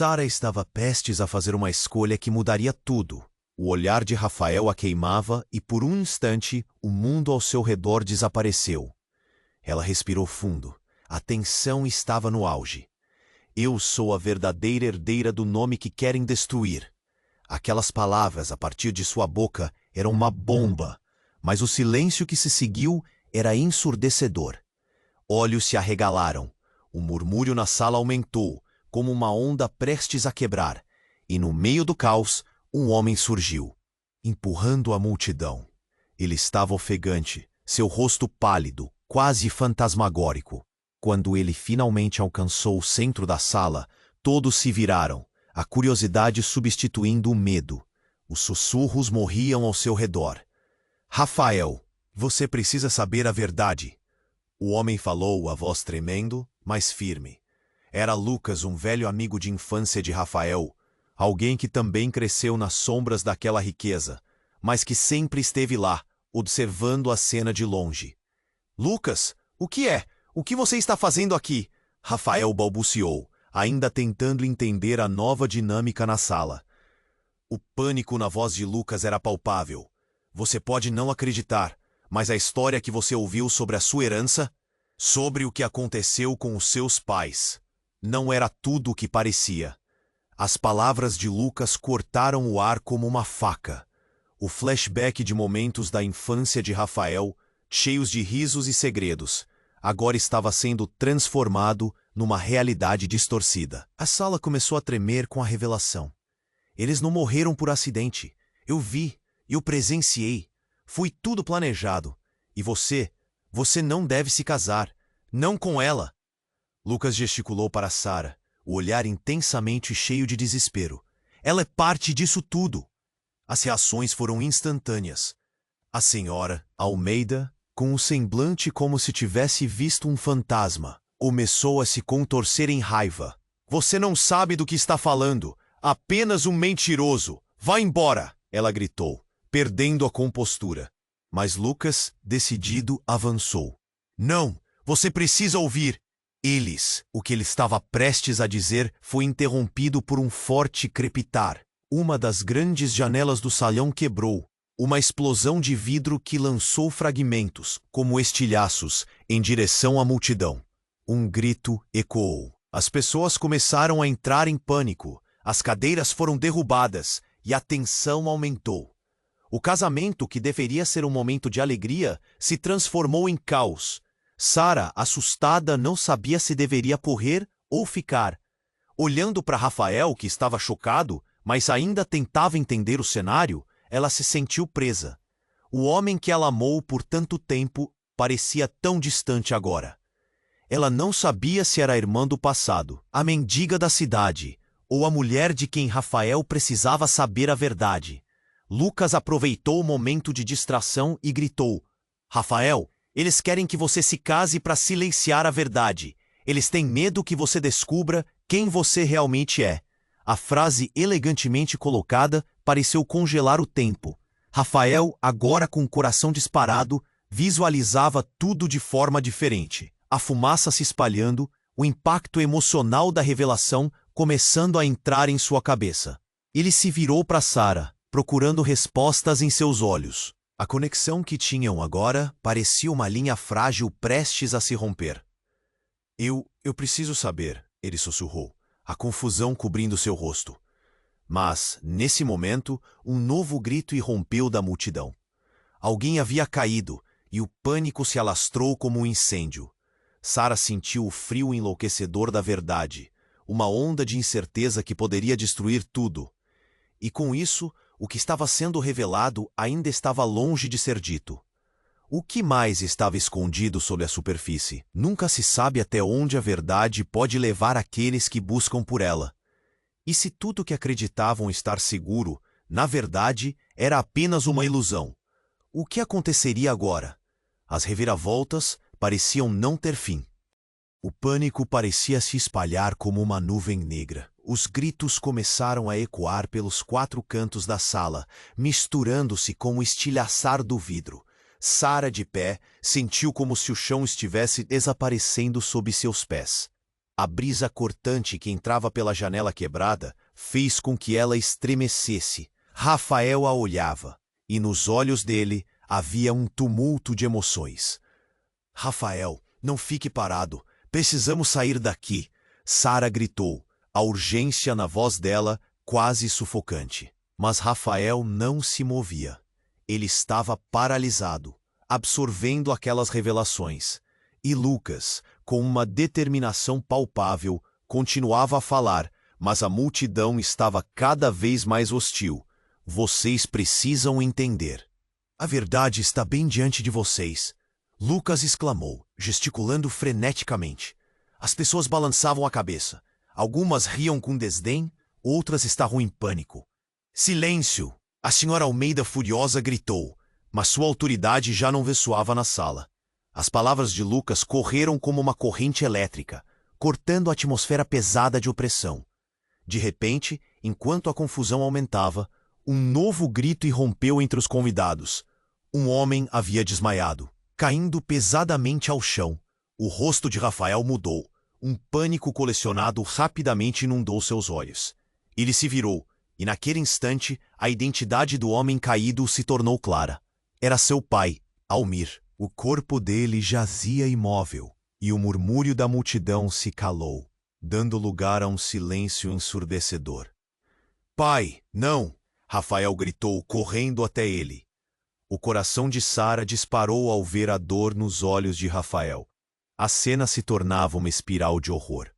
Sara estava prestes a fazer uma escolha que mudaria tudo. O olhar de Rafael a queimava e, por um instante, o mundo ao seu redor desapareceu. Ela respirou fundo. A tensão estava no auge. Eu sou a verdadeira herdeira do nome que querem destruir. Aquelas palavras, a partir de sua boca, eram uma bomba, mas o silêncio que se seguiu era ensurdecedor. Olhos se arregalaram. O murmúrio na sala aumentou, como uma onda prestes a quebrar, e no meio do caos, um homem surgiu, empurrando a multidão. Ele estava ofegante, seu rosto pálido, quase fantasmagórico. Quando ele finalmente alcançou o centro da sala, todos se viraram, a curiosidade substituindo o medo. Os sussurros morriam ao seu redor. Rafael, você precisa saber a verdade. O homem falou, a voz tremendo, mas firme. Era Lucas, um velho amigo de infância de Rafael, alguém que também cresceu nas sombras daquela riqueza, mas que sempre esteve lá, observando a cena de longe. Lucas, o que é? O que você está fazendo aqui? Rafael balbuciou, ainda tentando entender a nova dinâmica na sala. O pânico na voz de Lucas era palpável. Você pode não acreditar, mas a história que você ouviu sobre a sua herança, sobre o que aconteceu com os seus pais, não era tudo o que parecia. As palavras de Lucas cortaram o ar como uma faca. O flashback de momentos da infância de Rafael, cheios de risos e segredos, agora estava sendo transformado numa realidade distorcida. A sala começou a tremer com a revelação. Eles não morreram por acidente. Eu vi, eu presenciei. Foi tudo planejado. E você não deve se casar. Não com ela. Lucas gesticulou para Sara, o olhar intensamente cheio de desespero. Ela é parte disso tudo. As reações foram instantâneas. A senhora Almeida, com um semblante como se tivesse visto um fantasma, começou a se contorcer em raiva. Você não sabe do que está falando. Apenas um mentiroso. Vá embora! Ela gritou, perdendo a compostura. Mas Lucas, decidido, avançou. Não! Você precisa ouvir! O que ele estava prestes a dizer foi interrompido por um forte crepitar. Uma das grandes janelas do salão quebrou. Uma explosão de vidro que lançou fragmentos, como estilhaços, em direção à multidão. Um grito ecoou. As pessoas começaram a entrar em pânico. As cadeiras foram derrubadas e a tensão aumentou. O casamento, que deveria ser um momento de alegria, se transformou em caos. Sara, assustada, não sabia se deveria correr ou ficar. Olhando para Rafael, que estava chocado, mas ainda tentava entender o cenário, ela se sentiu presa. O homem que ela amou por tanto tempo parecia tão distante agora. Ela não sabia se era a irmã do passado, a mendiga da cidade, ou a mulher de quem Rafael precisava saber a verdade. Lucas aproveitou o momento de distração e gritou: Rafael, eles querem que você se case para silenciar a verdade. Eles têm medo que você descubra quem você realmente é. A frase elegantemente colocada pareceu congelar o tempo. Rafael, agora com o coração disparado, visualizava tudo de forma diferente. A fumaça se espalhando, o impacto emocional da revelação começando a entrar em sua cabeça. Ele se virou para Sara, procurando respostas em seus olhos. A conexão que tinham agora parecia uma linha frágil prestes a se romper. Eu preciso saber, ele sussurrou, a confusão cobrindo seu rosto. Mas, nesse momento, um novo grito irrompeu da multidão. Alguém havia caído, e o pânico se alastrou como um incêndio. Sara sentiu o frio enlouquecedor da verdade, uma onda de incerteza que poderia destruir tudo. E com isso, o que estava sendo revelado ainda estava longe de ser dito. O que mais estava escondido sob a superfície? Nunca se sabe até onde a verdade pode levar aqueles que buscam por ela. E se tudo que acreditavam estar seguro, na verdade, era apenas uma ilusão? O que aconteceria agora? As reviravoltas pareciam não ter fim. O pânico parecia se espalhar como uma nuvem negra. Os gritos começaram a ecoar pelos 4 cantos da sala, misturando-se com o estilhaçar do vidro. Sara, de pé, sentiu como se o chão estivesse desaparecendo sob seus pés. A brisa cortante que entrava pela janela quebrada fez com que ela estremecesse. Rafael a olhava, e nos olhos dele havia um tumulto de emoções. Rafael, não fique parado. Precisamos sair daqui. Sara gritou, a urgência na voz dela quase sufocante. Mas Rafael não se movia. Ele estava paralisado, absorvendo aquelas revelações. E Lucas, com uma determinação palpável, continuava a falar, mas a multidão estava cada vez mais hostil. Vocês precisam entender. A verdade está bem diante de vocês. Lucas exclamou, gesticulando freneticamente. As pessoas balançavam a cabeça. Algumas riam com desdém, outras estavam em pânico. Silêncio! A senhora Almeida furiosa gritou, mas sua autoridade já não ressoava na sala. As palavras de Lucas correram como uma corrente elétrica, cortando a atmosfera pesada de opressão. De repente, enquanto a confusão aumentava, um novo grito irrompeu entre os convidados. Um homem havia desmaiado, caindo pesadamente ao chão. O rosto de Rafael mudou. Um pânico colecionado rapidamente inundou seus olhos. Ele se virou, e naquele instante, a identidade do homem caído se tornou clara. Era seu pai, Almir. O corpo dele jazia imóvel, e o murmúrio da multidão se calou, dando lugar a um silêncio ensurdecedor. Pai, não! Rafael gritou, correndo até ele. O coração de Sara disparou ao ver a dor nos olhos de Rafael. A cena se tornava uma espiral de horror.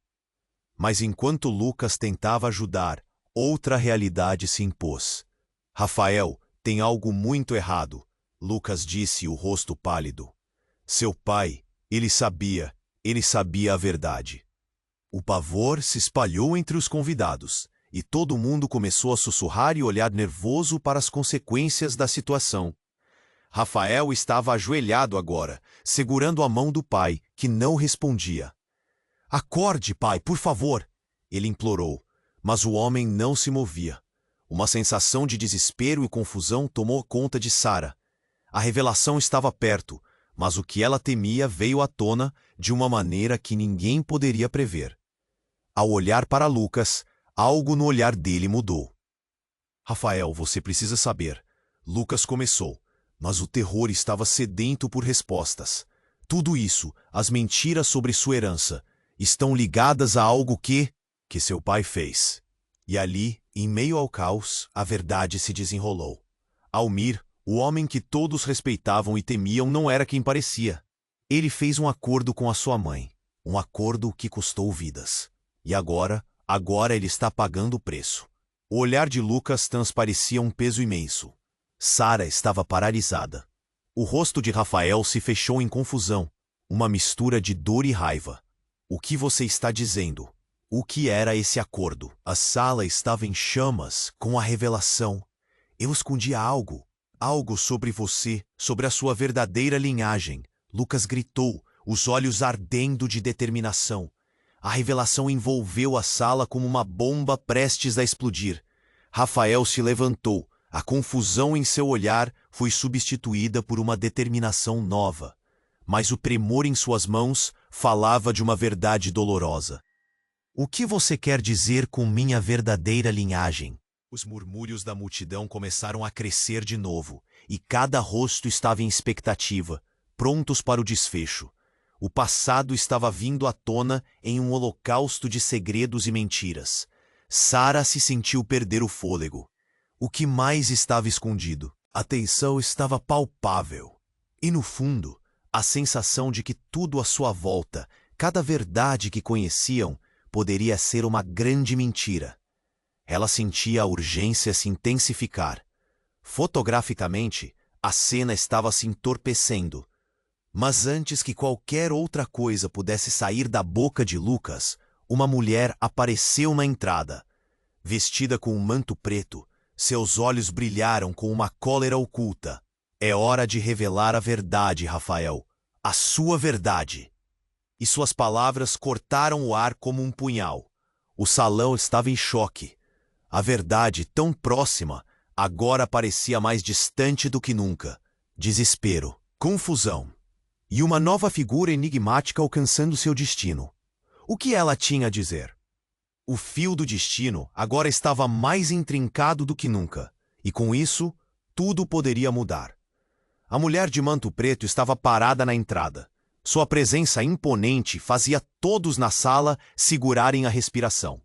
Mas enquanto Lucas tentava ajudar, outra realidade se impôs. Rafael, tem algo muito errado, Lucas disse, o rosto pálido. Seu pai, ele sabia a verdade. O pavor se espalhou entre os convidados, e todo mundo começou a sussurrar e olhar nervoso para as consequências da situação. Rafael estava ajoelhado agora, segurando a mão do pai, que não respondia. Acorde, pai, por favor, ele implorou, mas o homem não se movia. Uma sensação de desespero e confusão tomou conta de Sara. A revelação estava perto, mas o que ela temia veio à tona de uma maneira que ninguém poderia prever. Ao olhar para Lucas, algo no olhar dele mudou. Rafael, você precisa saber. Lucas começou, mas o terror estava sedento por respostas. Tudo isso, as mentiras sobre sua herança, estão ligadas a algo que seu pai fez. E ali, em meio ao caos, a verdade se desenrolou. Almir, o homem que todos respeitavam e temiam, não era quem parecia. Ele fez um acordo com a sua mãe, um acordo que custou vidas. E agora ele está pagando o preço. O olhar de Lucas transparecia um peso imenso. Sara estava paralisada. O rosto de Rafael se fechou em confusão, uma mistura de dor e raiva. O que você está dizendo? O que era esse acordo? A sala estava em chamas com a revelação. Eu escondia algo sobre você, sobre a sua verdadeira linhagem. Lucas gritou, os olhos ardendo de determinação. A revelação envolveu a sala como uma bomba prestes a explodir. Rafael se levantou. A confusão em seu olhar foi substituída por uma determinação nova. Mas o tremor em suas mãos falava de uma verdade dolorosa. O que você quer dizer com minha verdadeira linhagem? Os murmúrios da multidão começaram a crescer de novo, e cada rosto estava em expectativa, prontos para o desfecho. O passado estava vindo à tona em um holocausto de segredos e mentiras. Sara se sentiu perder o fôlego. O que mais estava escondido? A tensão estava palpável. E no fundo, a sensação de que tudo à sua volta, cada verdade que conheciam, poderia ser uma grande mentira. Ela sentia a urgência se intensificar. Fotograficamente, a cena estava se entorpecendo. Mas antes que qualquer outra coisa pudesse sair da boca de Lucas, uma mulher apareceu na entrada. Vestida com um manto preto, seus olhos brilharam com uma cólera oculta. É hora de revelar a verdade, Rafael. A sua verdade. E suas palavras cortaram o ar como um punhal. O salão estava em choque. A verdade, tão próxima, agora parecia mais distante do que nunca. Desespero, confusão. E uma nova figura enigmática alcançando seu destino. O que ela tinha a dizer? O fio do destino agora estava mais intrincado do que nunca, e com isso, tudo poderia mudar. A mulher de manto preto estava parada na entrada. Sua presença imponente fazia todos na sala segurarem a respiração.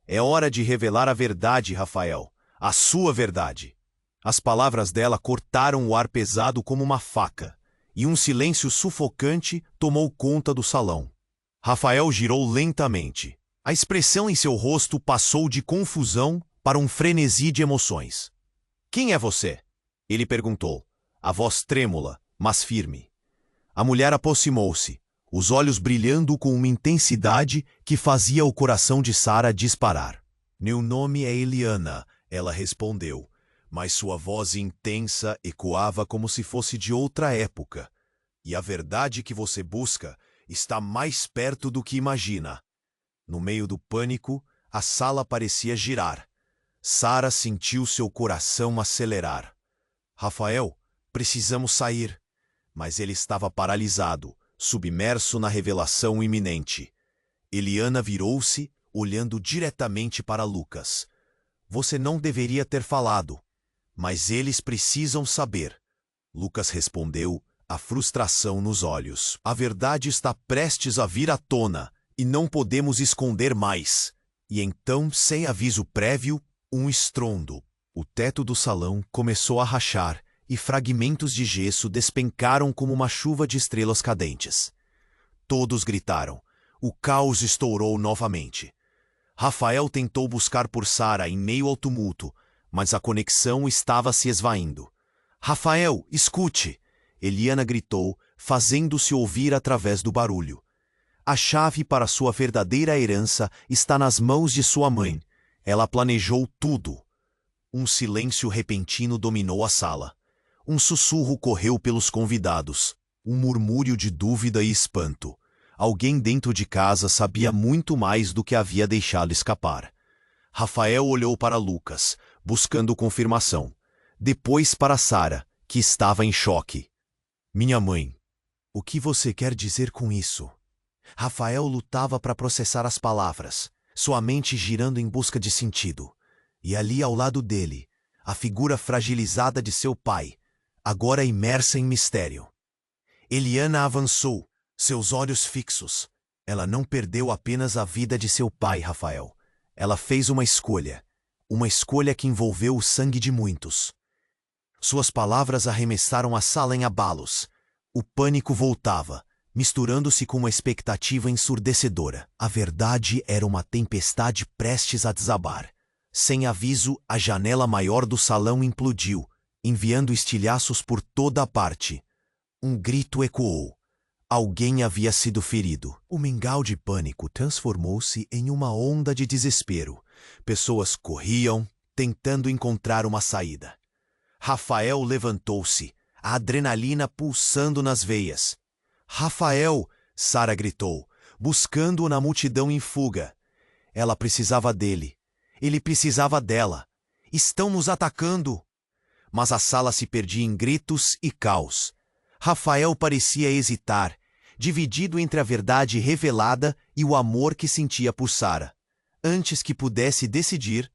É hora de revelar a verdade, Rafael, a sua verdade. As palavras dela cortaram o ar pesado como uma faca, e um silêncio sufocante tomou conta do salão. Rafael girou lentamente. A expressão em seu rosto passou de confusão para um frenesi de emoções. "Quem é você?" ele perguntou, a voz trêmula, mas firme. A mulher aproximou-se, os olhos brilhando com uma intensidade que fazia o coração de Sara disparar. "Meu nome é Eliana", ela respondeu, mas sua voz intensa ecoava como se fosse de outra época. "E a verdade que você busca está mais perto do que imagina." No meio do pânico, a sala parecia girar. Sara sentiu seu coração acelerar. "Rafael, precisamos sair." Mas ele estava paralisado, submerso na revelação iminente. Eliana virou-se, olhando diretamente para Lucas. "Você não deveria ter falado, mas eles precisam saber." Lucas respondeu, a frustração nos olhos. "A verdade está prestes a vir à tona, e não podemos esconder mais." E então, sem aviso prévio, um estrondo. O teto do salão começou a rachar, e fragmentos de gesso despencaram como uma chuva de estrelas cadentes. Todos gritaram. O caos estourou novamente. Rafael tentou buscar por Sara em meio ao tumulto, mas a conexão estava se esvaindo. "Rafael, escute!" Eliana gritou, fazendo-se ouvir através do barulho. "A chave para sua verdadeira herança está nas mãos de sua mãe. Ela planejou tudo." Um silêncio repentino dominou a sala. Um sussurro correu pelos convidados. Um murmúrio de dúvida e espanto. Alguém dentro de casa sabia muito mais do que havia deixado escapar. Rafael olhou para Lucas, buscando confirmação. Depois para Sara, que estava em choque. "Minha mãe, o que você quer dizer com isso?" Rafael lutava para processar as palavras, sua mente girando em busca de sentido. E ali ao lado dele, a figura fragilizada de seu pai, agora imersa em mistério. Eliana avançou, seus olhos fixos. Ela não perdeu apenas a vida de seu pai, Rafael. Ela fez uma escolha que envolveu o sangue de muitos. Suas palavras arremessaram a sala em abalos. O pânico voltava, misturando-se com uma expectativa ensurdecedora. A verdade era uma tempestade prestes a desabar. Sem aviso, a janela maior do salão implodiu, enviando estilhaços por toda a parte. Um grito ecoou. Alguém havia sido ferido. O mingau de pânico transformou-se em uma onda de desespero. Pessoas corriam, tentando encontrar uma saída. Rafael levantou-se, a adrenalina pulsando nas veias. "Rafael!" Sara gritou, buscando-o na multidão em fuga. Ela precisava dele. Ele precisava dela. "Estão nos atacando!" Mas a sala se perdia em gritos e caos. Rafael parecia hesitar, dividido entre a verdade revelada e o amor que sentia por Sara. Antes que pudesse decidir,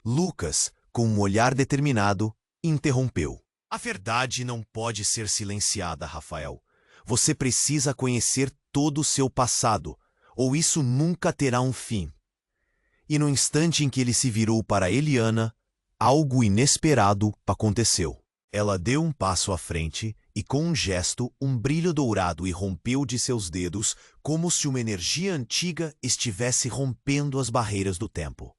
Lucas, com um olhar determinado, interrompeu. "A verdade não pode ser silenciada, Rafael. Você precisa conhecer todo o seu passado, ou isso nunca terá um fim." E no instante em que ele se virou para Eliana, algo inesperado aconteceu. Ela deu um passo à frente e, com um gesto, um brilho dourado irrompeu de seus dedos, como se uma energia antiga estivesse rompendo as barreiras do tempo.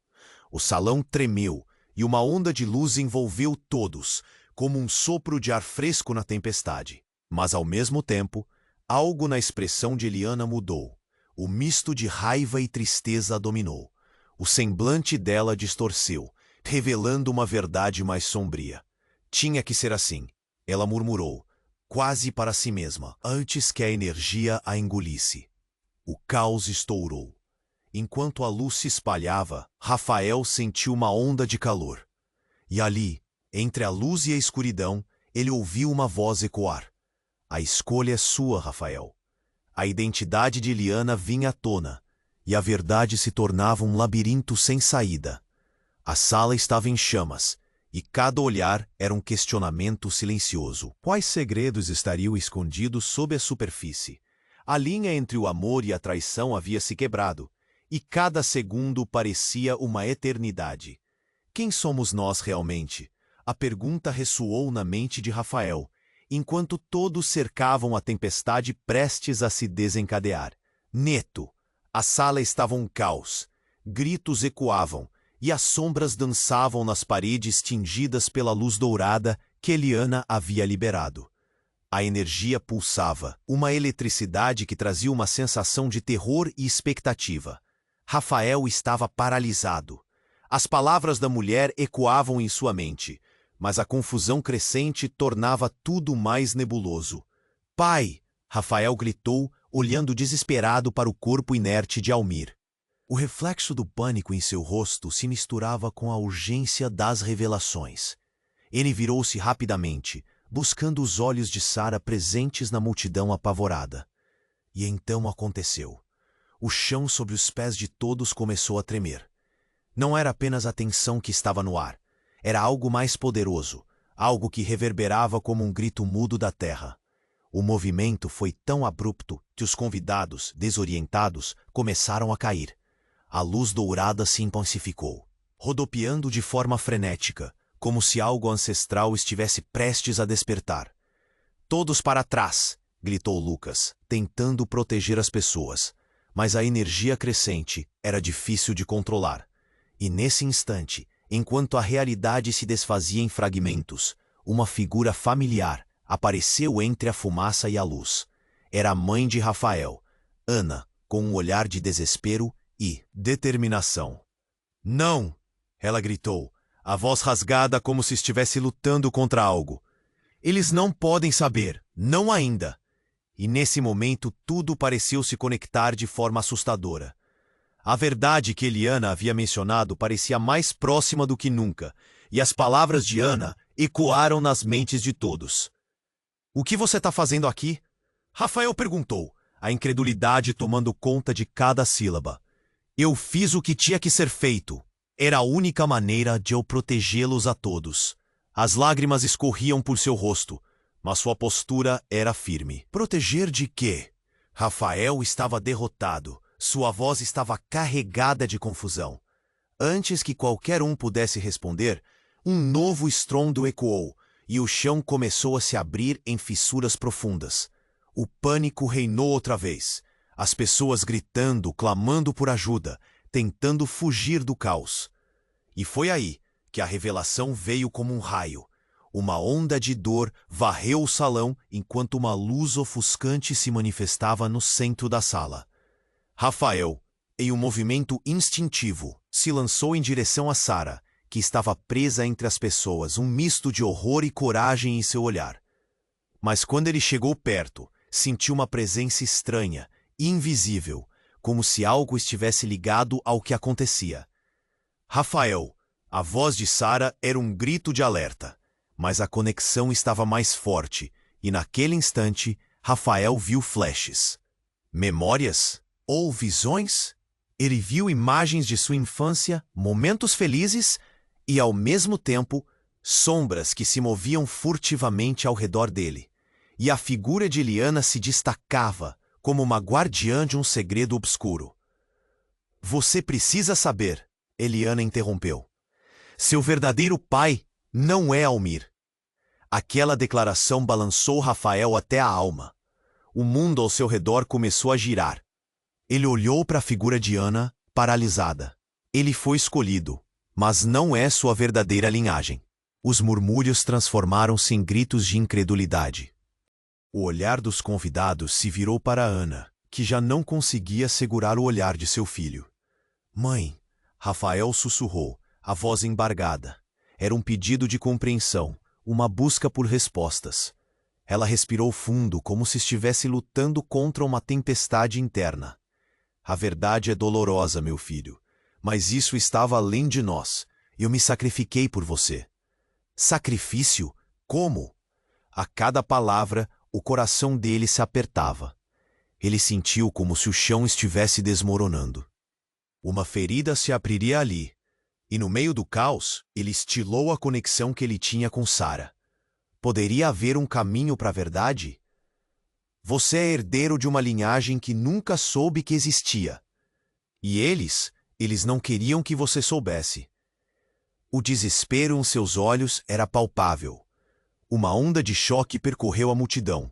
O salão tremeu e uma onda de luz envolveu todos, como um sopro de ar fresco na tempestade. Mas, ao mesmo tempo, algo na expressão de Eliana mudou. O misto de raiva e tristeza a dominou. O semblante dela distorceu, revelando uma verdade mais sombria. "Tinha que ser assim", ela murmurou, quase para si mesma, antes que a energia a engolisse. O caos estourou. Enquanto a luz se espalhava, Rafael sentiu uma onda de calor. E ali, entre a luz e a escuridão, ele ouviu uma voz ecoar. "A escolha é sua, Rafael." A identidade de Eliana vinha à tona, e a verdade se tornava um labirinto sem saída. A sala estava em chamas, e cada olhar era um questionamento silencioso. Quais segredos estariam escondidos sob a superfície? A linha entre o amor e a traição havia se quebrado, e cada segundo parecia uma eternidade. Quem somos nós realmente? A pergunta ressoou na mente de Rafael, enquanto todos cercavam a tempestade prestes a se desencadear. Neto. A sala estava um caos. Gritos ecoavam, e as sombras dançavam nas paredes tingidas pela luz dourada que Eliana havia liberado. A energia pulsava, uma eletricidade que trazia uma sensação de terror e expectativa. Rafael estava paralisado. As palavras da mulher ecoavam em sua mente, mas a confusão crescente tornava tudo mais nebuloso. "Pai!" Rafael gritou, olhando desesperado para o corpo inerte de Almir. O reflexo do pânico em seu rosto se misturava com a urgência das revelações. Ele virou-se rapidamente, buscando os olhos de Sara presentes na multidão apavorada. E então aconteceu. O chão sob os pés de todos começou a tremer. Não era apenas a tensão que estava no ar. Era algo mais poderoso, algo que reverberava como um grito mudo da terra. O movimento foi tão abrupto que os convidados, desorientados, começaram a cair. A luz dourada se intensificou, rodopiando de forma frenética, como se algo ancestral estivesse prestes a despertar. "Todos para trás!" gritou Lucas, tentando proteger as pessoas. Mas a energia crescente era difícil de controlar. E nesse instante, enquanto a realidade se desfazia em fragmentos, uma figura familiar apareceu entre a fumaça e a luz. Era a mãe de Rafael, Ana, com um olhar de desespero e determinação. "Não!" ela gritou, a voz rasgada como se estivesse lutando contra algo. "Eles não podem saber, não ainda." E nesse momento tudo pareceu se conectar de forma assustadora. A verdade que Eliana havia mencionado parecia mais próxima do que nunca, e as palavras de Ana ecoaram nas mentes de todos. "O que você está fazendo aqui?" Rafael perguntou, a incredulidade tomando conta de cada sílaba. "Eu fiz o que tinha que ser feito. Era a única maneira de eu protegê-los a todos." As lágrimas escorriam por seu rosto, mas sua postura era firme. Proteger de quê? Rafael estava derrotado. Sua voz estava carregada de confusão. Antes que qualquer um pudesse responder, um novo estrondo ecoou, e o chão começou a se abrir em fissuras profundas. O pânico reinou outra vez. As pessoas gritando, clamando por ajuda, tentando fugir do caos. E foi aí que a revelação veio como um raio. Uma onda de dor varreu o salão enquanto uma luz ofuscante se manifestava no centro da sala. Rafael, em um movimento instintivo, se lançou em direção a Sara, que estava presa entre as pessoas, um misto de horror e coragem em seu olhar. Mas quando ele chegou perto, sentiu uma presença estranha, invisível, como se algo estivesse ligado ao que acontecia. "Rafael!" A voz de Sara era um grito de alerta. Mas a conexão estava mais forte, e naquele instante, Rafael viu flashes. Memórias? Ou visões? Ele viu imagens de sua infância, momentos felizes e, ao mesmo tempo, sombras que se moviam furtivamente ao redor dele. E a figura de Eliana se destacava como uma guardiã de um segredo obscuro. "Você precisa saber", Eliana interrompeu. "Seu verdadeiro pai não é Almir." Aquela declaração balançou Rafael até a alma. O mundo ao seu redor começou a girar. Ele olhou para a figura de Ana, paralisada. Ele foi escolhido, mas não é sua verdadeira linhagem. Os murmúrios transformaram-se em gritos de incredulidade. O olhar dos convidados se virou para Ana, que já não conseguia segurar o olhar de seu filho. "Mãe", Rafael sussurrou, a voz embargada. Era um pedido de compreensão, uma busca por respostas. Ela respirou fundo, como se estivesse lutando contra uma tempestade interna. "A verdade é dolorosa, meu filho, mas isso estava além de nós. Eu me sacrifiquei por você." "Sacrifício? Como?" A cada palavra, o coração dele se apertava. Ele sentiu como se o chão estivesse desmoronando. Uma ferida se abriria ali, e no meio do caos, ele estilou a conexão que ele tinha com Sara. Poderia haver um caminho para a verdade? Você é herdeiro de uma linhagem que nunca soube que existia. E eles não queriam que você soubesse. O desespero em seus olhos era palpável. Uma onda de choque percorreu a multidão.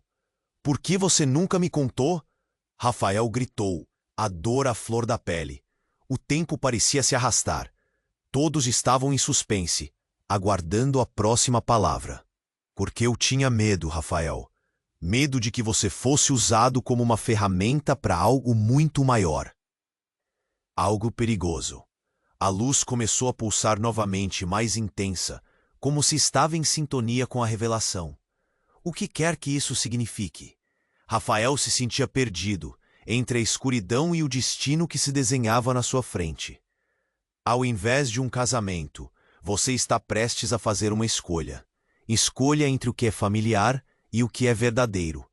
Por que você nunca me contou? Rafael gritou, a dor à flor da pele. O tempo parecia se arrastar. Todos estavam em suspense, aguardando a próxima palavra. Porque eu tinha medo, Rafael. Medo de que você fosse usado como uma ferramenta para algo muito maior. Algo perigoso. A luz começou a pulsar novamente, mais intensa, como se estava em sintonia com a revelação. O que quer que isso signifique? Rafael se sentia perdido, entre a escuridão e o destino que se desenhava na sua frente. Ao invés de um casamento, você está prestes a fazer uma escolha. Escolha entre o que é familiar e o que é verdadeiro.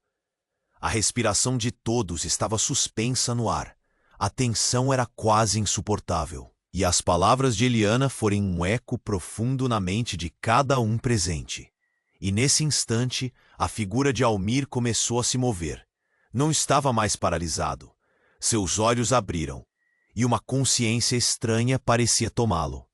A respiração de todos estava suspensa no ar. A tensão era quase insuportável. E as palavras de Eliana foram um eco profundo na mente de cada um presente. E nesse instante, a figura de Almir começou a se mover. Não estava mais paralisado. Seus olhos abriram, e uma consciência estranha parecia tomá-lo.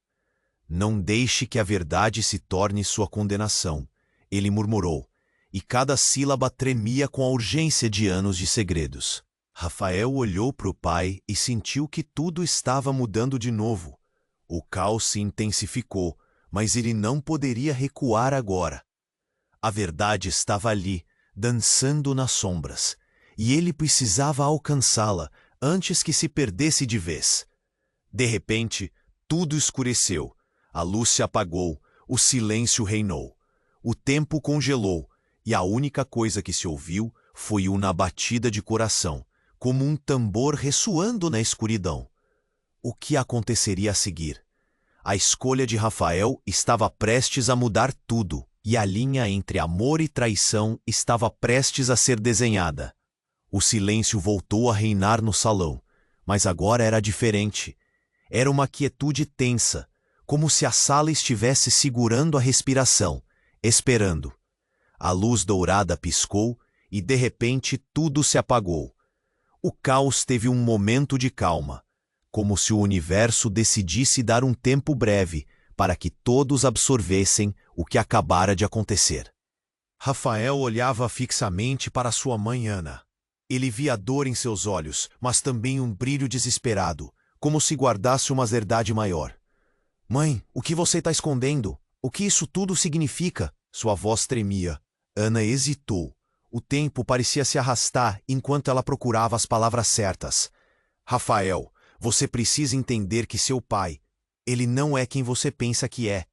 Não deixe que a verdade se torne sua condenação, ele murmurou, e cada sílaba tremia com a urgência de anos de segredos. Rafael olhou para o pai e sentiu que tudo estava mudando de novo. O caos se intensificou, mas ele não poderia recuar agora. A verdade estava ali, dançando nas sombras, e ele precisava alcançá-la antes que se perdesse de vez. De repente, tudo escureceu, a luz se apagou, o silêncio reinou. O tempo congelou, e a única coisa que se ouviu foi uma batida de coração, como um tambor ressoando na escuridão. O que aconteceria a seguir? A escolha de Rafael estava prestes a mudar tudo, e a linha entre amor e traição estava prestes a ser desenhada. O silêncio voltou a reinar no salão, mas agora era diferente. Era uma quietude tensa, como se a sala estivesse segurando a respiração, esperando. A luz dourada piscou e, de repente, tudo se apagou. O caos teve um momento de calma, como se o universo decidisse dar um tempo breve para que todos absorvessem o que acabara de acontecer. Rafael olhava fixamente para sua mãe Ana. Ele via dor em seus olhos, mas também um brilho desesperado, como se guardasse uma verdade maior. Mãe, o que você está escondendo? O que isso tudo significa? Sua voz tremia. Ana hesitou. O tempo parecia se arrastar enquanto ela procurava as palavras certas. Rafael, você precisa entender que seu pai, ele não é quem você pensa que é.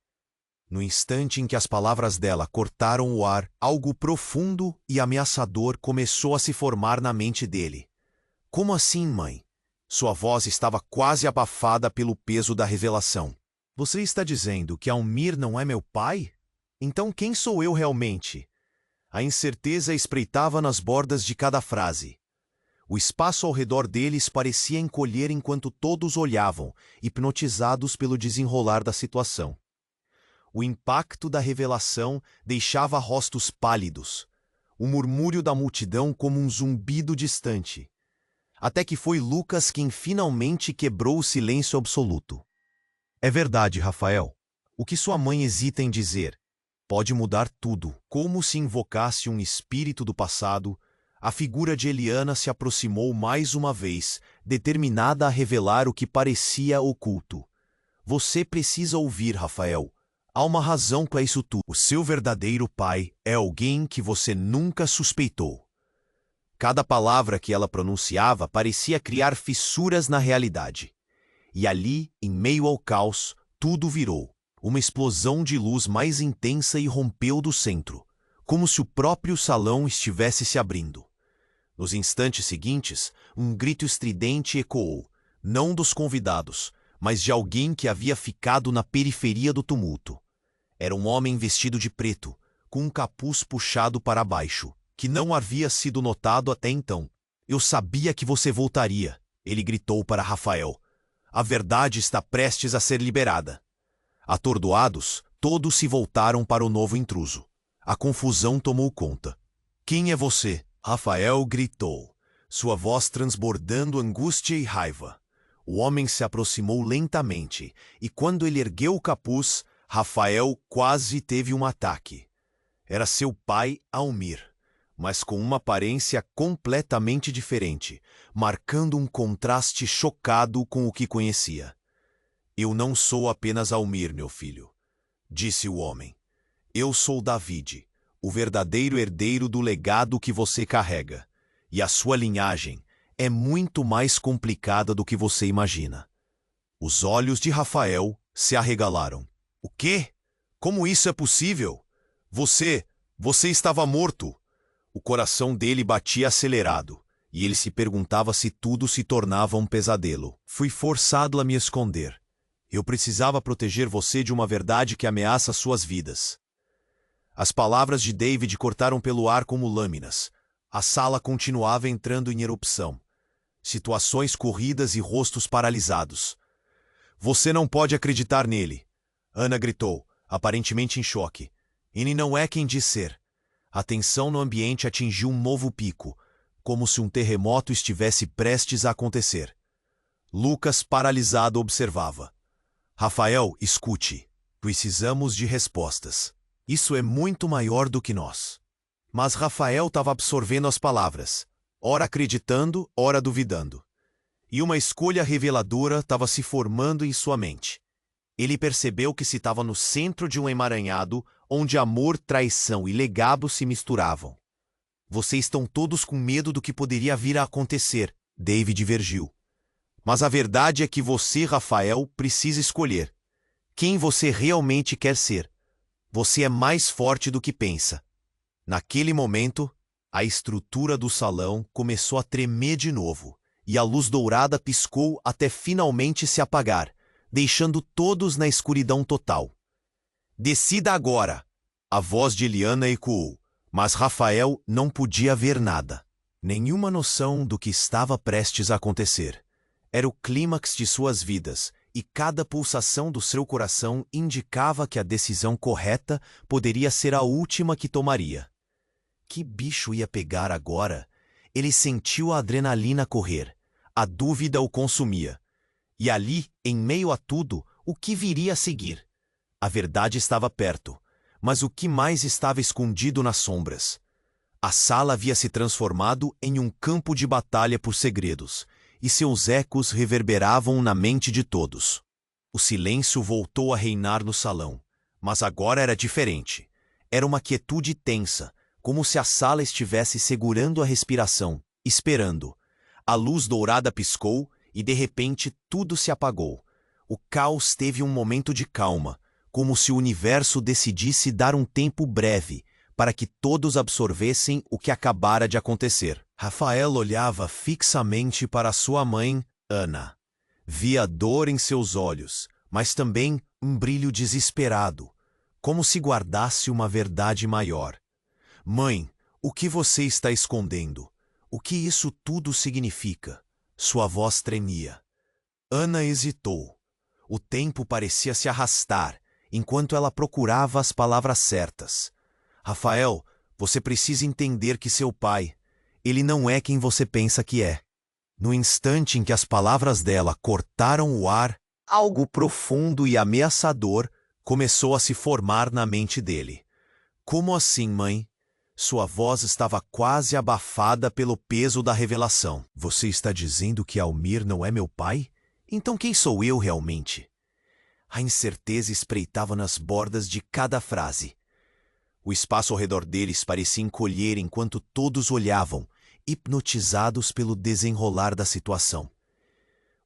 No instante em que as palavras dela cortaram o ar, algo profundo e ameaçador começou a se formar na mente dele. Como assim, mãe? Sua voz estava quase abafada pelo peso da revelação. Você está dizendo que Almir não é meu pai? Então quem sou eu realmente? A incerteza espreitava nas bordas de cada frase. O espaço ao redor deles parecia encolher enquanto todos olhavam, hipnotizados pelo desenrolar da situação. O impacto da revelação deixava rostos pálidos, o murmúrio da multidão como um zumbido distante. Até que foi Lucas quem finalmente quebrou o silêncio absoluto. É verdade, Rafael. O que sua mãe hesita em dizer pode mudar tudo. Como se invocasse um espírito do passado, a figura de Eliana se aproximou mais uma vez, determinada a revelar o que parecia oculto. Você precisa ouvir, Rafael. Há uma razão para isso tudo. O seu verdadeiro pai é alguém que você nunca suspeitou. Cada palavra que ela pronunciava parecia criar fissuras na realidade. E ali, em meio ao caos, tudo virou. Uma explosão de luz mais intensa irrompeu do centro, como se o próprio salão estivesse se abrindo. Nos instantes seguintes, um grito estridente ecoou, não dos convidados, mas de alguém que havia ficado na periferia do tumulto. Era um homem vestido de preto, com um capuz puxado para baixo, que não havia sido notado até então. Eu sabia que você voltaria, ele gritou para Rafael. A verdade está prestes a ser liberada. Atordoados, todos se voltaram para o novo intruso. A confusão tomou conta. Quem é você? Rafael gritou, sua voz transbordando angústia e raiva. O homem se aproximou lentamente, e quando ele ergueu o capuz, Rafael quase teve um ataque. Era seu pai, Almir, mas com uma aparência completamente diferente, marcando um contraste chocado com o que conhecia. Eu não sou apenas Almir, meu filho, disse o homem. Eu sou David, o verdadeiro herdeiro do legado que você carrega, e a sua linhagem é muito mais complicada do que você imagina. Os olhos de Rafael se arregalaram. O quê? Como isso é possível? Você estava morto. O coração dele batia acelerado, e ele se perguntava se tudo se tornava um pesadelo. Fui forçado a me esconder. Eu precisava proteger você de uma verdade que ameaça suas vidas. As palavras de David cortaram pelo ar como lâminas. A sala continuava entrando em erupção. Situações corridas e rostos paralisados. Você não pode acreditar nele. Ana gritou, aparentemente em choque. Ele não é quem diz ser. A tensão no ambiente atingiu um novo pico, como se um terremoto estivesse prestes a acontecer. Lucas, paralisado, observava. Rafael, escute. Precisamos de respostas. Isso é muito maior do que nós. Mas Rafael estava absorvendo as palavras, ora acreditando, ora duvidando. E uma escolha reveladora estava se formando em sua mente. Ele percebeu que se estava no centro de um emaranhado onde amor, traição e legado se misturavam. Vocês estão todos com medo do que poderia vir a acontecer, David divergiu. Mas a verdade é que você, Rafael, precisa escolher. Quem você realmente quer ser. Você é mais forte do que pensa. Naquele momento, a estrutura do salão começou a tremer de novo, e a luz dourada piscou até finalmente se apagar, deixando todos na escuridão total. Decida agora! A voz de Eliana ecoou, mas Rafael não podia ver nada. Nenhuma noção do que estava prestes a acontecer. Era o clímax de suas vidas, e cada pulsação do seu coração indicava que a decisão correta poderia ser a última que tomaria. Que bicho ia pegar agora? Ele sentiu a adrenalina correr. A dúvida o consumia. E ali, em meio a tudo, o que viria a seguir? A verdade estava perto, mas o que mais estava escondido nas sombras? A sala havia se transformado em um campo de batalha por segredos, e seus ecos reverberavam na mente de todos. O silêncio voltou a reinar no salão, mas agora era diferente. Era uma quietude tensa, como se a sala estivesse segurando a respiração, esperando. A luz dourada piscou e de repente tudo se apagou. O caos teve um momento de calma, como se o universo decidisse dar um tempo breve para que todos absorvessem o que acabara de acontecer. Rafael olhava fixamente para sua mãe, Ana. Via dor em seus olhos, mas também um brilho desesperado, como se guardasse uma verdade maior. Mãe, o que você está escondendo? O que isso tudo significa? Sua voz tremia. Ana hesitou. O tempo parecia se arrastar, enquanto ela procurava as palavras certas. Rafael, você precisa entender que seu pai, ele não é quem você pensa que é. No instante em que as palavras dela cortaram o ar, algo profundo e ameaçador começou a se formar na mente dele. Como assim, mãe? Sua voz estava quase abafada pelo peso da revelação. Você está dizendo que Almir não é meu pai? Então quem sou eu realmente? A incerteza espreitava nas bordas de cada frase. O espaço ao redor deles parecia encolher enquanto todos olhavam, hipnotizados pelo desenrolar da situação.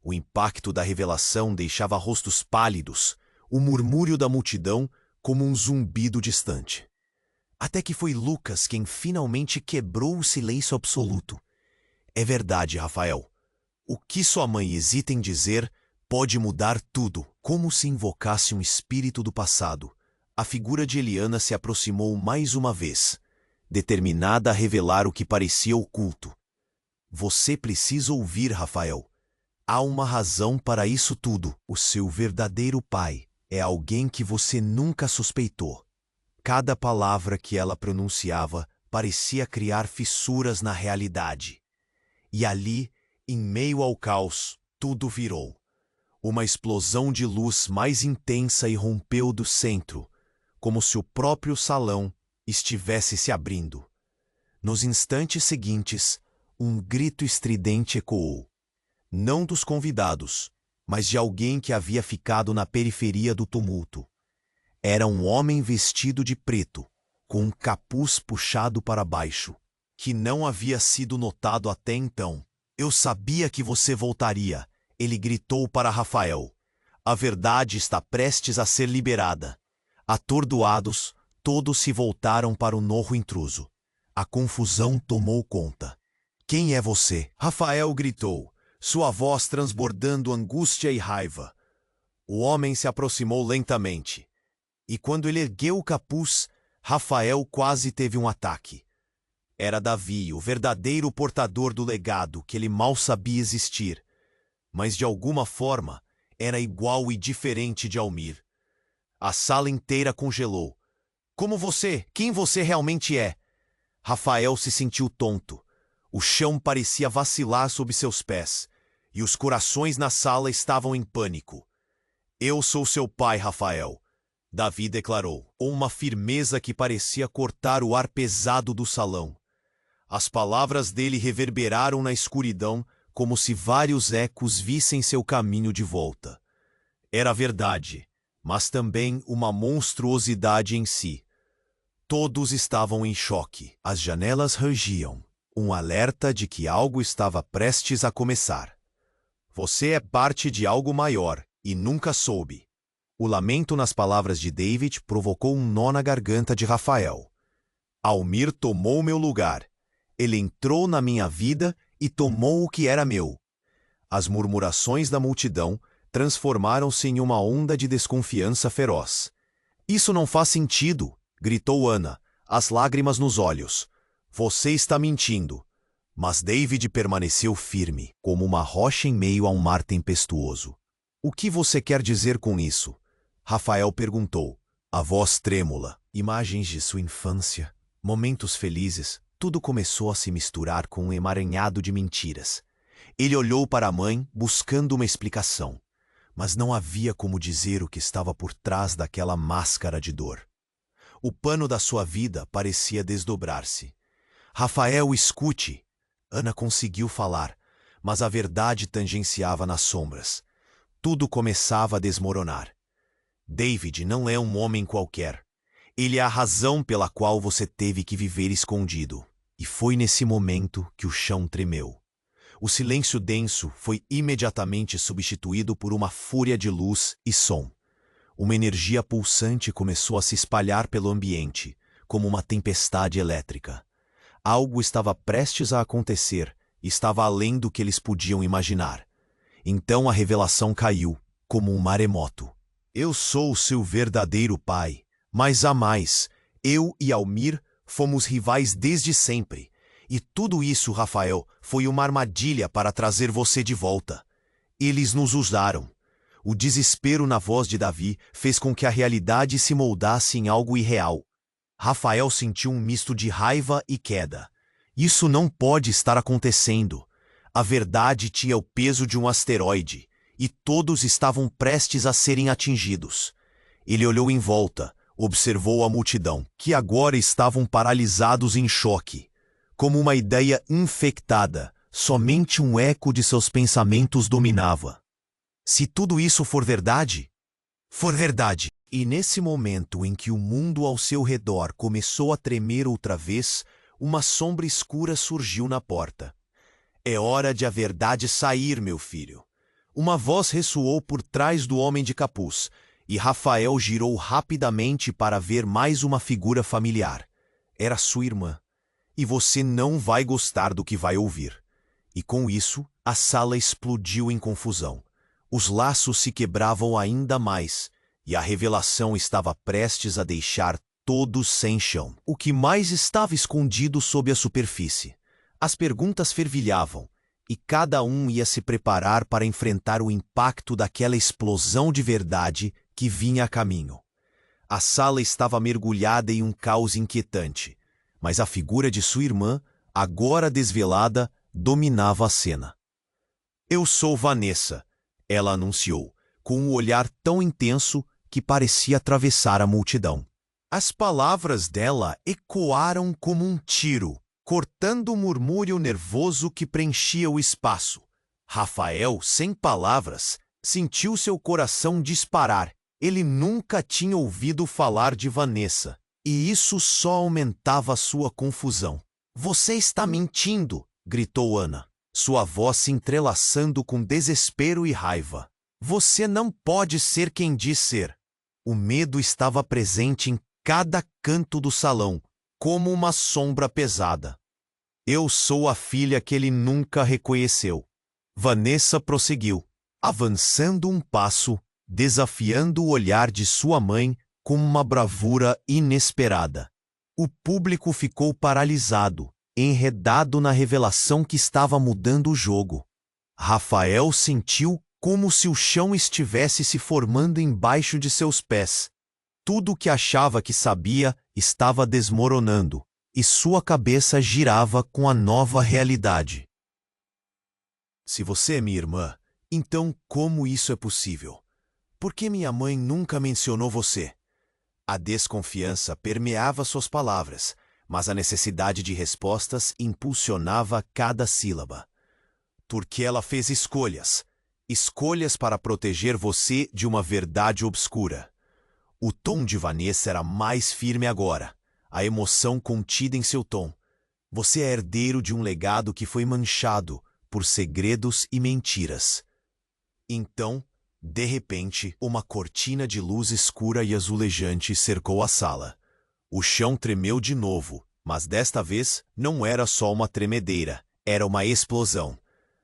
O impacto da revelação deixava rostos pálidos, o murmúrio da multidão como um zumbido distante. Até que foi Lucas quem finalmente quebrou o silêncio absoluto. É verdade, Rafael. O que sua mãe hesita em dizer pode mudar tudo. Como se invocasse um espírito do passado, a figura de Eliana se aproximou mais uma vez, determinada a revelar o que parecia oculto. Você precisa ouvir, Rafael. Há uma razão para isso tudo. O seu verdadeiro pai é alguém que você nunca suspeitou. Cada palavra que ela pronunciava parecia criar fissuras na realidade. E ali, em meio ao caos, tudo virou. Uma explosão de luz mais intensa irrompeu do centro, como se o próprio salão estivesse se abrindo. Nos instantes seguintes, um grito estridente ecoou. Não dos convidados, mas de alguém que havia ficado na periferia do tumulto. Era um homem vestido de preto, com um capuz puxado para baixo, que não havia sido notado até então. Eu sabia que você voltaria, ele gritou para Rafael. A verdade está prestes a ser liberada. Atordoados, todos se voltaram para o novo intruso. A confusão tomou conta. Quem é você? Rafael gritou, sua voz transbordando angústia e raiva. O homem se aproximou lentamente. E quando ele ergueu o capuz, Rafael quase teve um ataque. Era Davi, o verdadeiro portador do legado que ele mal sabia existir. Mas de alguma forma, era igual e diferente de Almir. A sala inteira congelou. Como você? Quem você realmente é? Rafael se sentiu tonto. O chão parecia vacilar sob seus pés, e os corações na sala estavam em pânico. Eu sou seu pai, Rafael, Davi declarou, com uma firmeza que parecia cortar o ar pesado do salão. As palavras dele reverberaram na escuridão como se vários ecos vissem seu caminho de volta. Era verdade, mas também uma monstruosidade em si. Todos estavam em choque. As janelas rangiam, um alerta de que algo estava prestes a começar. Você é parte de algo maior e nunca soube. O lamento nas palavras de David provocou um nó na garganta de Rafael. Almir tomou meu lugar. Ele entrou na minha vida e tomou o que era meu. As murmurações da multidão transformaram-se em uma onda de desconfiança feroz. Isso não faz sentido, gritou Ana, as lágrimas nos olhos. Você está mentindo. Mas David permaneceu firme, como uma rocha em meio a um mar tempestuoso. O que você quer dizer com isso? Rafael perguntou, a voz trêmula. Imagens de sua infância, momentos felizes, tudo começou a se misturar com um emaranhado de mentiras. Ele olhou para a mãe, buscando uma explicação, mas não havia como dizer o que estava por trás daquela máscara de dor. O pano da sua vida parecia desdobrar-se. Rafael, escute! Ana conseguiu falar, mas a verdade tangenciava nas sombras. Tudo começava a desmoronar. David não é um homem qualquer. Ele é a razão pela qual você teve que viver escondido. E foi nesse momento que o chão tremeu. O silêncio denso foi imediatamente substituído por uma fúria de luz e som. Uma energia pulsante começou a se espalhar pelo ambiente, como uma tempestade elétrica. Algo estava prestes a acontecer e estava além do que eles podiam imaginar. Então a revelação caiu, como um maremoto. Eu sou o seu verdadeiro pai, mas há mais. Eu e Almir fomos rivais desde sempre. E tudo isso, Rafael, foi uma armadilha para trazer você de volta. Eles nos usaram. O desespero na voz de Davi fez com que a realidade se moldasse em algo irreal. Rafael sentiu um misto de raiva e queda. Isso não pode estar acontecendo. A verdade tinha o peso de um asteroide, e todos estavam prestes a serem atingidos. Ele olhou em volta, observou a multidão, que agora estavam paralisados em choque. Como uma ideia infectada, somente um eco de seus pensamentos dominava. Se tudo isso for verdade, e nesse momento em que o mundo ao seu redor começou a tremer outra vez, uma sombra escura surgiu na porta. É hora de a verdade sair, meu filho. Uma voz ressoou por trás do homem de capuz, e Rafael girou rapidamente para ver mais uma figura familiar. Era sua irmã. E você não vai gostar do que vai ouvir. E com isso, a sala explodiu em confusão. Os laços se quebravam ainda mais, e a revelação estava prestes a deixar todos sem chão. O que mais estava escondido sob a superfície? As perguntas fervilhavam, e cada um ia se preparar para enfrentar o impacto daquela explosão de verdade que vinha a caminho. A sala estava mergulhada em um caos inquietante, mas a figura de sua irmã, agora desvelada, dominava a cena. "Eu sou Vanessa", ela anunciou, com um olhar tão intenso que parecia atravessar a multidão. As palavras dela ecoaram como um tiro, cortando o murmúrio nervoso que preenchia o espaço. Rafael, sem palavras, sentiu seu coração disparar. Ele nunca tinha ouvido falar de Vanessa, e isso só aumentava sua confusão. "Você está mentindo", gritou Ana, sua voz se entrelaçando com desespero e raiva. "Você não pode ser quem diz ser." O medo estava presente em cada canto do salão, como uma sombra pesada. "Eu sou a filha que ele nunca reconheceu." Vanessa prosseguiu, avançando um passo, desafiando o olhar de sua mãe com uma bravura inesperada. O público ficou paralisado, enredado na revelação que estava mudando o jogo. Rafael sentiu como se o chão estivesse se formando embaixo de seus pés. Tudo o que achava que sabia estava desmoronando, e sua cabeça girava com a nova realidade. "Se você é minha irmã, então como isso é possível? Por que minha mãe nunca mencionou você?" A desconfiança permeava suas palavras, mas a necessidade de respostas impulsionava cada sílaba. "Porque ela fez escolhas. Escolhas para proteger você de uma verdade obscura." O tom de Vanessa era mais firme agora, a emoção contida em seu tom. "Você é herdeiro de um legado que foi manchado por segredos e mentiras." Então, de repente, uma cortina de luz escura e azulejante cercou a sala. O chão tremeu de novo, mas desta vez não era só uma tremedeira, era uma explosão.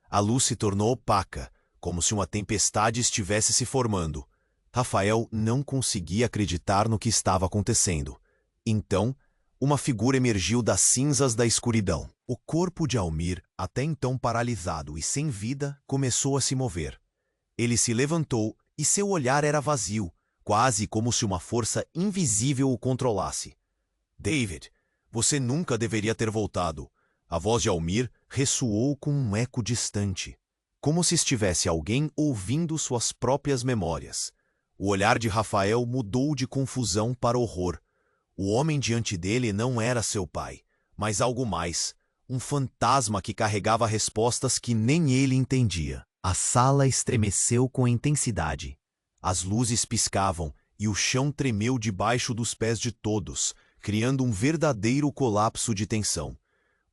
A luz se tornou opaca, como se uma tempestade estivesse se formando. Rafael não conseguia acreditar no que estava acontecendo. Então, uma figura emergiu das cinzas da escuridão. O corpo de Almir, até então paralisado e sem vida, começou a se mover. Ele se levantou e seu olhar era vazio, quase como se uma força invisível o controlasse. "David, você nunca deveria ter voltado." A voz de Almir ressoou com um eco distante, como se estivesse alguém ouvindo suas próprias memórias. O olhar de Rafael mudou de confusão para horror. O homem diante dele não era seu pai, mas algo mais, um fantasma que carregava respostas que nem ele entendia. A sala estremeceu com intensidade. As luzes piscavam e o chão tremeu debaixo dos pés de todos, criando um verdadeiro colapso de tensão.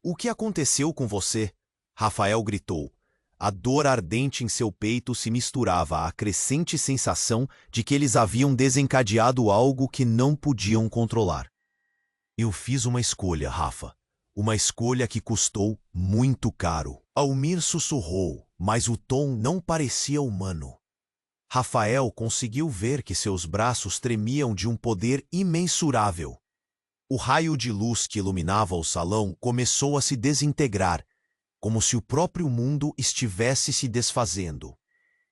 "O que aconteceu com você?" Rafael gritou. A dor ardente em seu peito se misturava à crescente sensação de que eles haviam desencadeado algo que não podiam controlar. "Eu fiz uma escolha, Rafa. Uma escolha que custou muito caro." Almir sussurrou, mas o tom não parecia humano. Rafael conseguiu ver que seus braços tremiam de um poder imensurável. O raio de luz que iluminava o salão começou a se desintegrar, como se o próprio mundo estivesse se desfazendo.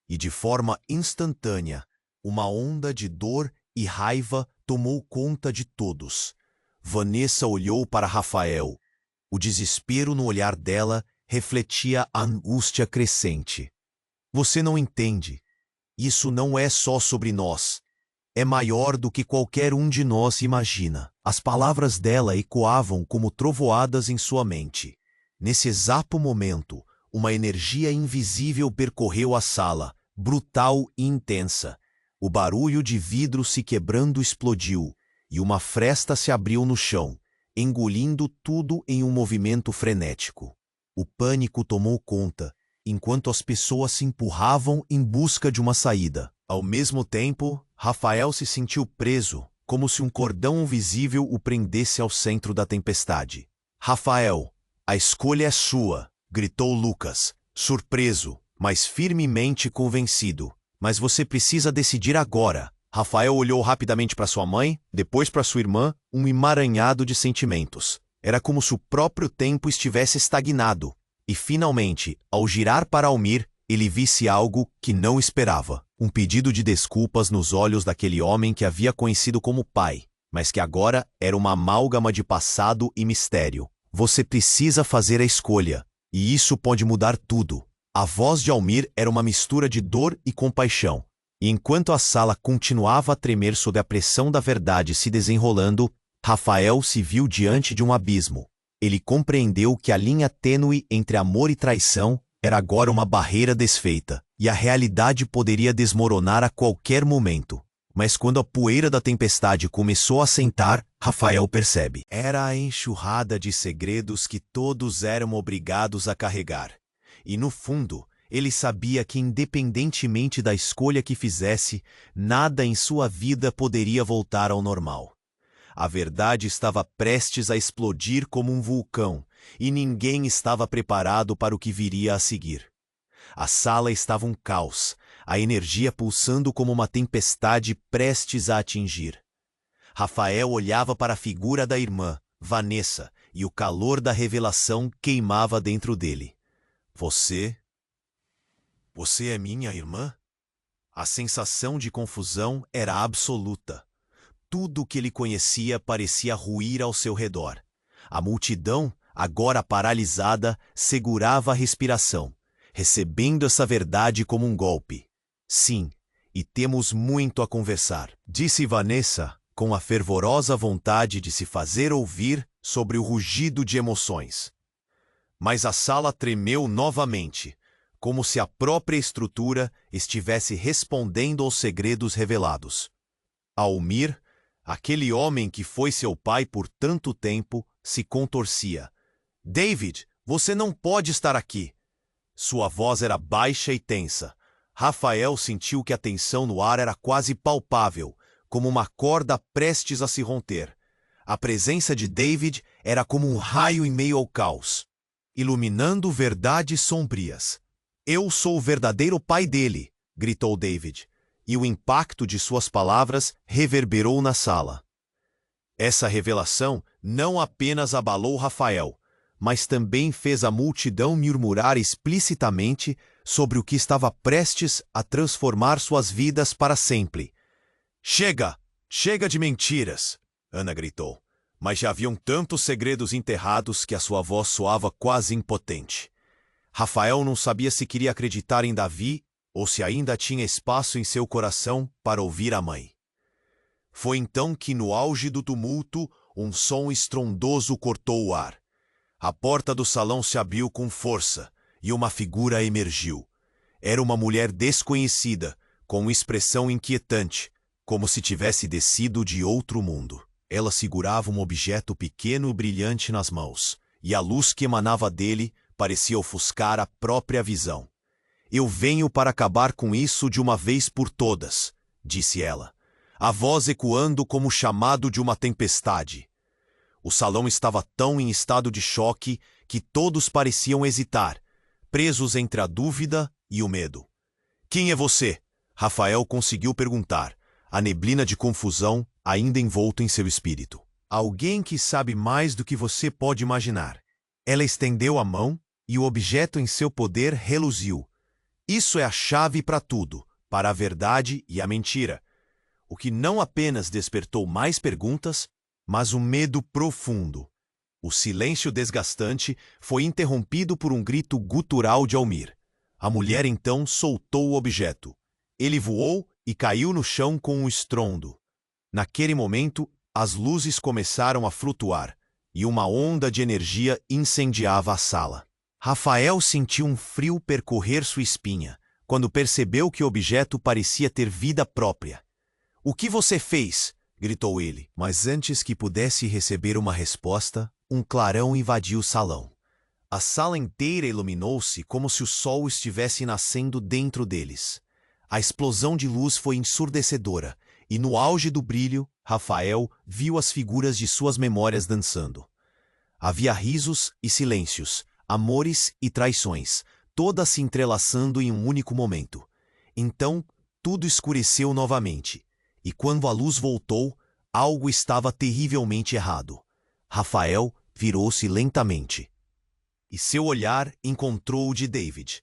E de forma instantânea, uma onda de dor e raiva tomou conta de todos. Vanessa olhou para Rafael. O desespero no olhar dela refletia a angústia crescente. "Você não entende. Isso não é só sobre nós. É maior do que qualquer um de nós imagina." As palavras dela ecoavam como trovoadas em sua mente. Nesse exato momento, uma energia invisível percorreu a sala, brutal e intensa. O barulho de vidro se quebrando explodiu, e uma fresta se abriu no chão, engolindo tudo em um movimento frenético. O pânico tomou conta, enquanto as pessoas se empurravam em busca de uma saída. Ao mesmo tempo, Rafael se sentiu preso, como se um cordão invisível o prendesse ao centro da tempestade. "Rafael, a escolha é sua", gritou Lucas, surpreso, mas firmemente convencido. "Mas você precisa decidir agora." Rafael olhou rapidamente para sua mãe, depois para sua irmã, um emaranhado de sentimentos. Era como se o próprio tempo estivesse estagnado. E finalmente, ao girar para Almir, ele visse algo que não esperava. Um pedido de desculpas nos olhos daquele homem que havia conhecido como pai, mas que agora era uma amálgama de passado e mistério. Você precisa fazer a escolha, e isso pode mudar tudo. A voz de Almir era uma mistura de dor e compaixão. E enquanto a sala continuava a tremer sob a pressão da verdade se desenrolando, Rafael se viu diante de um abismo. Ele compreendeu que a linha tênue entre amor e traição era agora uma barreira desfeita, e a realidade poderia desmoronar a qualquer momento. Mas quando a poeira da tempestade começou a assentar, Rafael percebe. Era a enxurrada de segredos que todos eram obrigados a carregar. E no fundo, ele sabia que independentemente da escolha que fizesse, nada em sua vida poderia voltar ao normal. A verdade estava prestes a explodir como um vulcão, e ninguém estava preparado para o que viria a seguir. A sala estava um caos, a energia pulsando como uma tempestade prestes a atingir. Rafael olhava para a figura da irmã, Vanessa, e o calor da revelação queimava dentro dele. Você é minha irmã? A sensação de confusão era absoluta. Tudo o que ele conhecia parecia ruir ao seu redor. A multidão, agora paralisada, segurava a respiração, recebendo essa verdade como um golpe. Sim, e temos muito a conversar, disse Vanessa, com a fervorosa vontade de se fazer ouvir sobre o rugido de emoções. Mas a sala tremeu novamente, como se a própria estrutura estivesse respondendo aos segredos revelados. Almir, aquele homem que foi seu pai por tanto tempo, se contorcia. David, você não pode estar aqui. Sua voz era baixa e tensa. Rafael sentiu que a tensão no ar era quase palpável, como uma corda prestes a se romper. A presença de David era como um raio em meio ao caos, iluminando verdades sombrias. Eu sou o verdadeiro pai dele, gritou David, e o impacto de suas palavras reverberou na sala. Essa revelação não apenas abalou Rafael, mas também fez a multidão murmurar explicitamente sobre o que estava prestes a transformar suas vidas para sempre. Chega! Chega de mentiras! Ana gritou, mas já haviam tantos segredos enterrados que a sua voz soava quase impotente. Rafael não sabia se queria acreditar em Davi ou se ainda tinha espaço em seu coração para ouvir a mãe. Foi então que, no auge do tumulto, um som estrondoso cortou o ar. A porta do salão se abriu com força e uma figura emergiu. Era uma mulher desconhecida, com expressão inquietante, como se tivesse descido de outro mundo. Ela segurava um objeto pequeno e brilhante nas mãos, e a luz que emanava dele parecia ofuscar a própria visão. Eu venho para acabar com isso de uma vez por todas, disse ela, a voz ecoando como o chamado de uma tempestade. O salão estava tão em estado de choque que todos pareciam hesitar, presos entre a dúvida e o medo. Quem é você? Rafael conseguiu perguntar, a neblina de confusão ainda envolta em seu espírito. Alguém que sabe mais do que você pode imaginar. Ela estendeu a mão e o objeto em seu poder reluziu. Isso é a chave para tudo, para a verdade e a mentira. O que não apenas despertou mais perguntas, mas um medo profundo. O silêncio desgastante foi interrompido por um grito gutural de Almir. A mulher então soltou o objeto. Ele voou e caiu no chão com um estrondo. Naquele momento, as luzes começaram a flutuar e uma onda de energia incendiava a sala. Rafael sentiu um frio percorrer sua espinha, quando percebeu que o objeto parecia ter vida própria. — O que você fez? Gritou ele. Mas antes que pudesse receber uma resposta, um clarão invadiu o salão. A sala inteira iluminou-se como se o sol estivesse nascendo dentro deles. A explosão de luz foi ensurdecedora, e no auge do brilho, Rafael viu as figuras de suas memórias dançando. Havia risos e silêncios, amores e traições, todas se entrelaçando em um único momento. Então, tudo escureceu novamente, e quando a luz voltou, algo estava terrivelmente errado. Rafael virou-se lentamente. e seu olhar encontrou o de David.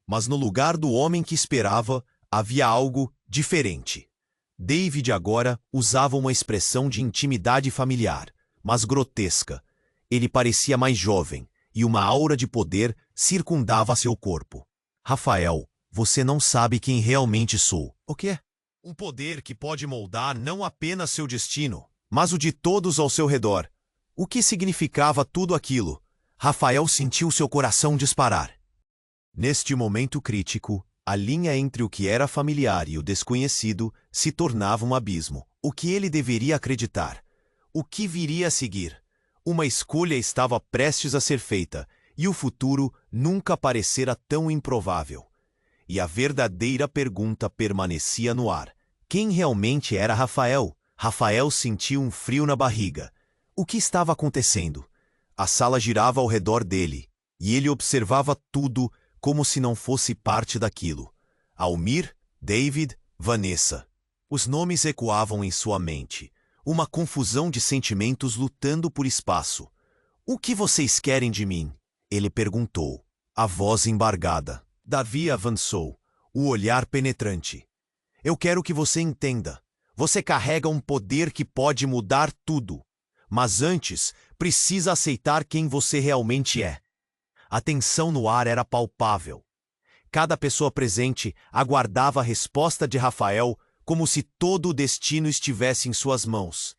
Mas no lugar do homem que esperava, havia algo diferente. David agora usava uma expressão de intimidade familiar, mas grotesca. Ele parecia mais jovem, e uma aura de poder circundava seu corpo. Rafael, você não sabe quem realmente sou. O quê? Um poder que pode moldar não apenas seu destino, mas o de todos ao seu redor. O que significava tudo aquilo? Rafael sentiu seu coração disparar. Neste momento crítico, a linha entre o que era familiar e o desconhecido se tornava um abismo. O que ele deveria acreditar? O que viria a seguir? Uma escolha estava prestes a ser feita, e o futuro nunca parecera tão improvável. E a verdadeira pergunta permanecia no ar. Quem realmente era Rafael? Rafael sentiu um frio na barriga. O que estava acontecendo? A sala girava ao redor dele, e ele observava tudo como se não fosse parte daquilo. Almir, David, Vanessa. Os nomes ecoavam em sua mente, uma confusão de sentimentos lutando por espaço. O que vocês querem de mim? Ele perguntou, a voz embargada. Davi avançou, o olhar penetrante. Eu quero que você entenda. Você carrega um poder que pode mudar tudo. Mas antes, precisa aceitar quem você realmente é. A tensão no ar era palpável. Cada pessoa presente aguardava a resposta de Rafael como se todo o destino estivesse em suas mãos.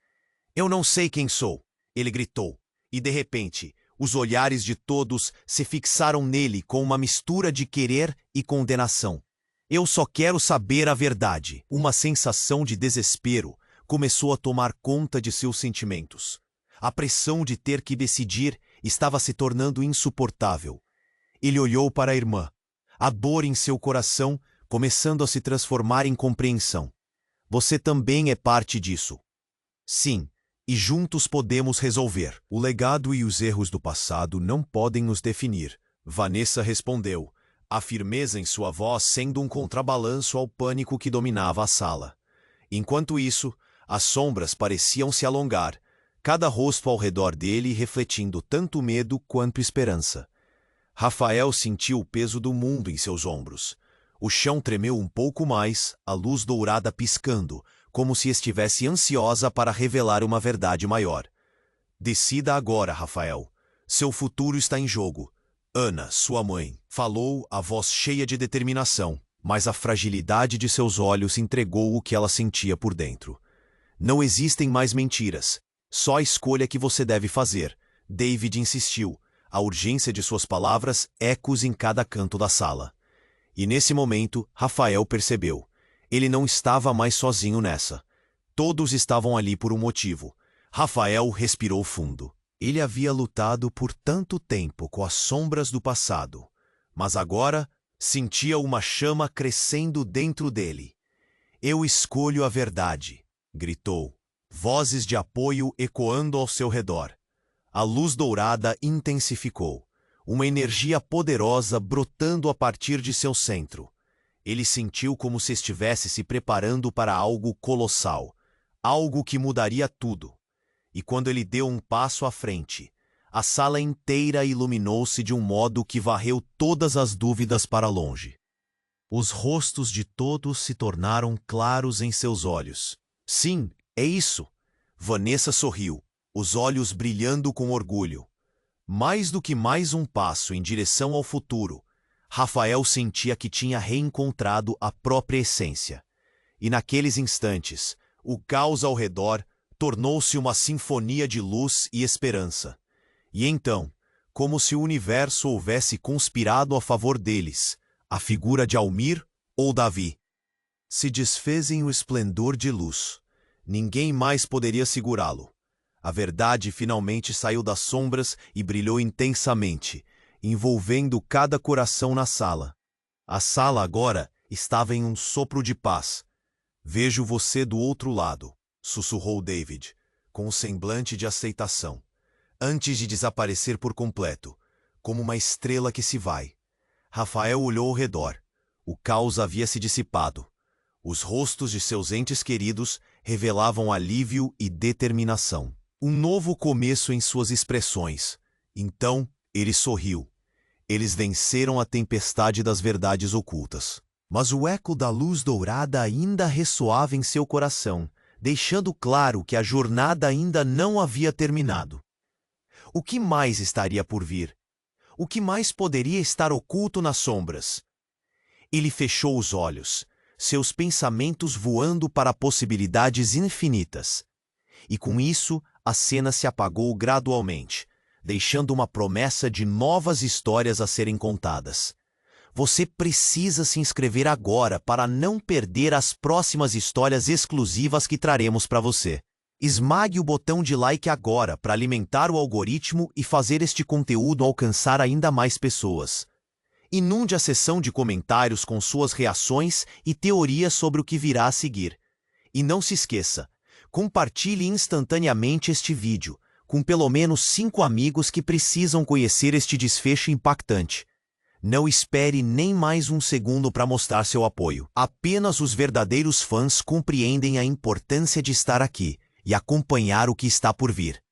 Eu não sei quem sou, ele gritou, e de repente, os olhares de todos se fixaram nele com uma mistura de querer e condenação. Eu só quero saber a verdade. Uma sensação de desespero começou a tomar conta de seus sentimentos. A pressão de ter que decidir estava se tornando insuportável. Ele olhou para a irmã, a dor em seu coração começando a se transformar em compreensão. Você também é parte disso. Sim, e juntos podemos resolver. O legado e os erros do passado não podem nos definir, Vanessa respondeu, a firmeza em sua voz sendo um contrabalanço ao pânico que dominava a sala. Enquanto isso, as sombras pareciam se alongar, cada rosto ao redor dele refletindo tanto medo quanto esperança. Rafael sentiu o peso do mundo em seus ombros. O chão tremeu um pouco mais, a luz dourada piscando, como se estivesse ansiosa para revelar uma verdade maior. Decida agora, Rafael. Seu futuro está em jogo. Ana, sua mãe, falou, a voz cheia de determinação, mas a fragilidade de seus olhos entregou o que ela sentia por dentro. Não existem mais mentiras. Só a escolha que você deve fazer. David insistiu, a urgência de suas palavras ecos em cada canto da sala. E nesse momento, Rafael percebeu. Ele não estava mais sozinho nessa. Todos estavam ali por um motivo. Rafael respirou fundo. Ele havia lutado por tanto tempo com as sombras do passado, mas agora sentia uma chama crescendo dentro dele. Eu escolho a verdade, gritou. Vozes de apoio ecoando ao seu redor. A luz dourada intensificou, uma energia poderosa brotando a partir de seu centro. Ele sentiu como se estivesse se preparando para algo colossal, algo que mudaria tudo. E quando ele deu um passo à frente, a sala inteira iluminou-se de um modo que varreu todas as dúvidas para longe. Os rostos de todos se tornaram claros em seus olhos. Sim, é isso. Vanessa sorriu, os olhos brilhando com orgulho. Mais do que mais um passo em direção ao futuro, Rafael sentia que tinha reencontrado a própria essência. E naqueles instantes, o caos ao redor tornou-se uma sinfonia de luz e esperança. E então, como se o universo houvesse conspirado a favor deles, a figura de Almir ou Davi se desfez em um esplendor de luz. Ninguém mais poderia segurá-lo. A verdade finalmente saiu das sombras e brilhou intensamente, envolvendo cada coração na sala. A sala agora estava em um sopro de paz. Vejo você do outro lado, sussurrou David, com um semblante de aceitação, antes de desaparecer por completo, como uma estrela que se vai. Rafael olhou ao redor. O caos havia se dissipado. Os rostos de seus entes queridos revelavam alívio e determinação. Um novo começo em suas expressões. Então, Ele sorriu. Eles venceram a tempestade das verdades ocultas. Mas o eco da luz dourada ainda ressoava em seu coração, deixando claro que a jornada ainda não havia terminado. O que mais estaria por vir? O que mais poderia estar oculto nas sombras? Ele fechou os olhos, seus pensamentos voando para possibilidades infinitas. E com isso, a cena se apagou gradualmente, deixando uma promessa de novas histórias a serem contadas. Você precisa se inscrever agora para não perder as próximas histórias exclusivas que traremos para você. Esmague o botão de like agora para alimentar o algoritmo e fazer este conteúdo alcançar ainda mais pessoas. Inunde a seção de comentários com suas reações e teorias sobre o que virá a seguir. E não se esqueça, compartilhe instantaneamente este vídeo, com pelo menos 5 amigos que precisam conhecer este desfecho impactante. Não espere nem mais um segundo para mostrar seu apoio. Apenas os verdadeiros fãs compreendem a importância de estar aqui e acompanhar o que está por vir.